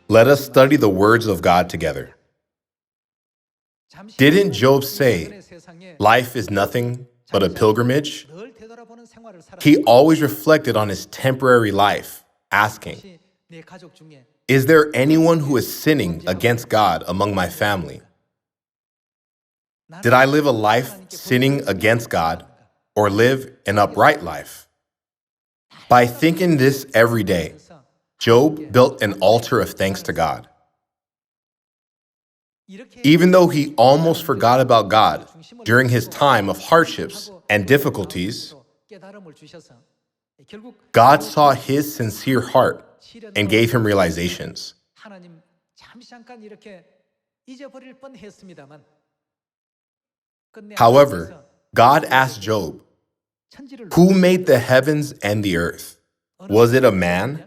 Let us study the words of God together. Didn't Job say, life is nothing but a pilgrimage? He always reflected on his temporary life, asking, is there anyone who is sinning against God among my family? Did I live a life sinning against God or live an upright life? By thinking this every day, Job built an altar of thanks to God. Even though he almost forgot about God during his time of hardships and difficulties, God saw his sincere heart and gave him realizations. However, God asked Job, who made the heavens and the earth? Was it a man?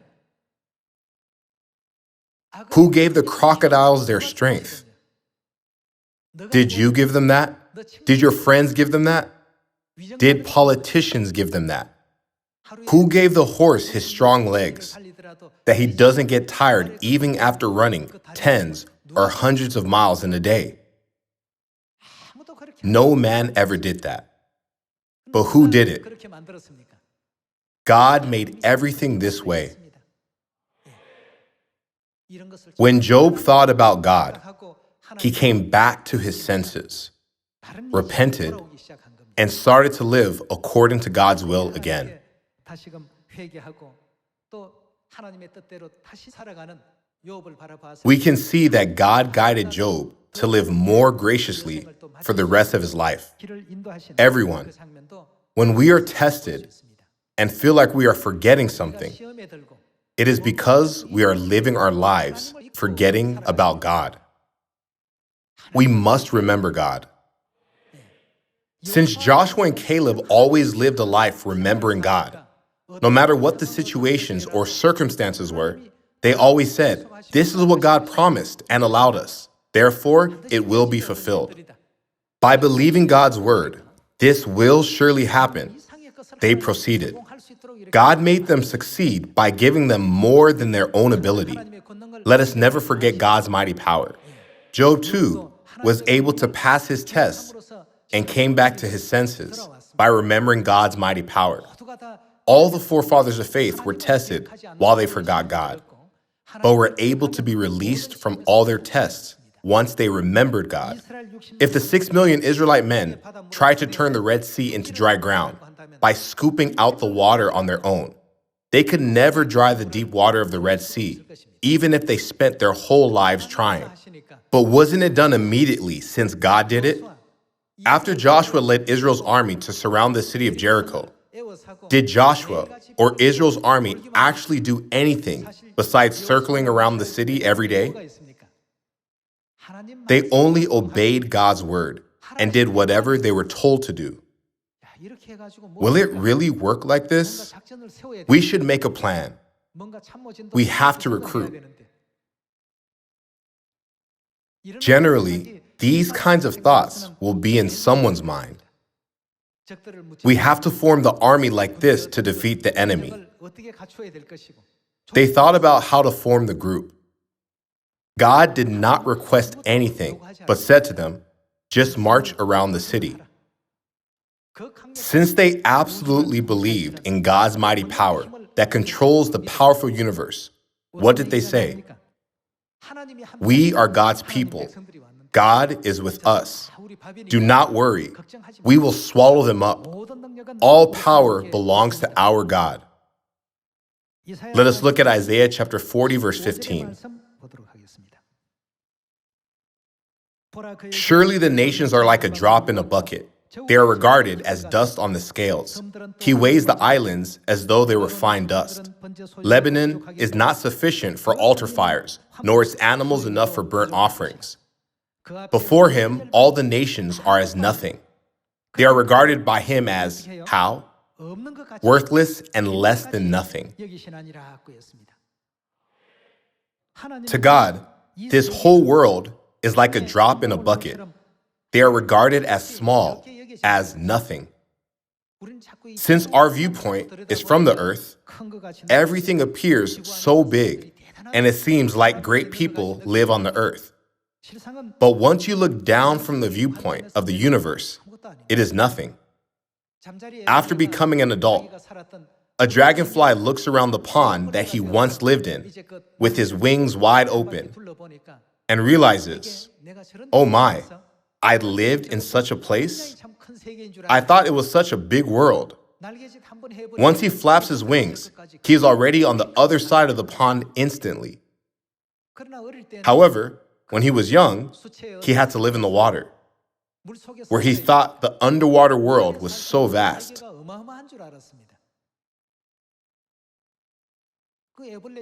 Who gave the crocodiles their strength? Did you give them that? Did your friends give them that? Did politicians give them that? Who gave the horse his strong legs, that he doesn't get tired even after running tens or hundreds of miles in a day? No man ever did that. But who did it? God made everything this way. When Job thought about God, he came back to his senses, repented, and started to live according to God's will again. We can see that God guided Job to live more graciously for the rest of his life. Everyone, when we are tested and feel like we are forgetting something, it is because we are living our lives forgetting about God. We must remember God. Since Joshua and Caleb always lived a life remembering God, no matter what the situations or circumstances were, they always said, this is what God promised and allowed us. Therefore, it will be fulfilled. By believing God's word, this will surely happen, they proceeded. God made them succeed by giving them more than their own ability. Let us never forget God's mighty power. Job, too, was able to pass his tests and came back to his senses by remembering God's mighty power. All the forefathers of faith were tested while they forgot God, but were able to be released from all their tests once they remembered God. If the 6 million Israelite men tried to turn the Red Sea into dry ground by scooping out the water on their own, they could never dry the deep water of the Red Sea, even if they spent their whole lives trying. But wasn't it done immediately since God did it? After Joshua led Israel's army to surround the city of Jericho, did Joshua or Israel's army actually do anything besides circling around the city every day? They only obeyed God's word and did whatever they were told to do. Will it really work like this? We should make a plan. We have to recruit. Generally, these kinds of thoughts will be in someone's mind. We have to form the army like this to defeat the enemy. They thought about how to form the group. God did not request anything, but said to them, just march around the city. Since they absolutely believed in God's mighty power that controls the powerful universe, what did they say? We are God's people. God is with us. Do not worry. We will swallow them up. All power belongs to our God. Let us look at Isaiah chapter 40, verse 15. Surely the nations are like a drop in a bucket. They are regarded as dust on the scales. He weighs the islands as though they were fine dust. Lebanon is not sufficient for altar fires, nor its animals enough for burnt offerings. Before him, all the nations are as nothing. They are regarded by him as, how? Worthless and less than nothing. To God, this whole world is like a drop in a bucket. They are regarded as small, as nothing. Since our viewpoint is from the earth, everything appears so big, and it seems like great people live on the earth. But once you look down from the viewpoint of the universe, it is nothing. After becoming an adult, a dragonfly looks around the pond that he once lived in with his wings wide open and realizes, oh my, I lived in such a place? I thought it was such a big world. Once he flaps his wings, he is already on the other side of the pond instantly. However, when he was young, he had to live in the water, where he thought the underwater world was so vast.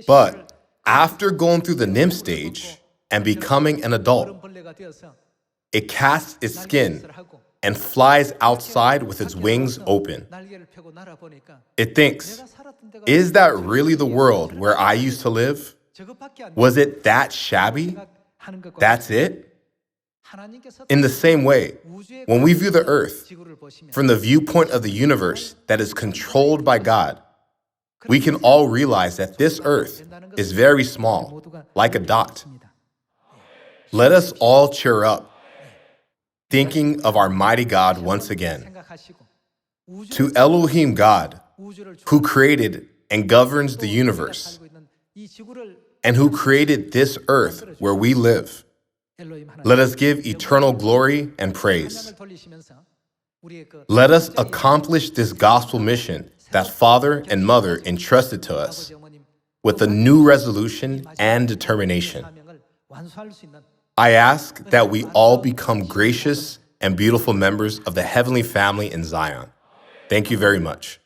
But after going through the nymph stage and becoming an adult, it casts its skin and flies outside with its wings open. It thinks, is that really the world where I used to live? Was it that shabby? That's it? In the same way, when we view the earth from the viewpoint of the universe that is controlled by God, we can all realize that this earth is very small, like a dot. Let us all cheer up, thinking of our mighty God once again. To Elohim God, who created and governs the universe, and who created this earth where we live, let us give eternal glory and praise. Let us accomplish this gospel mission that Father and Mother entrusted to us with a new resolution and determination. I ask that we all become gracious and beautiful members of the heavenly family in Zion. Thank you very much.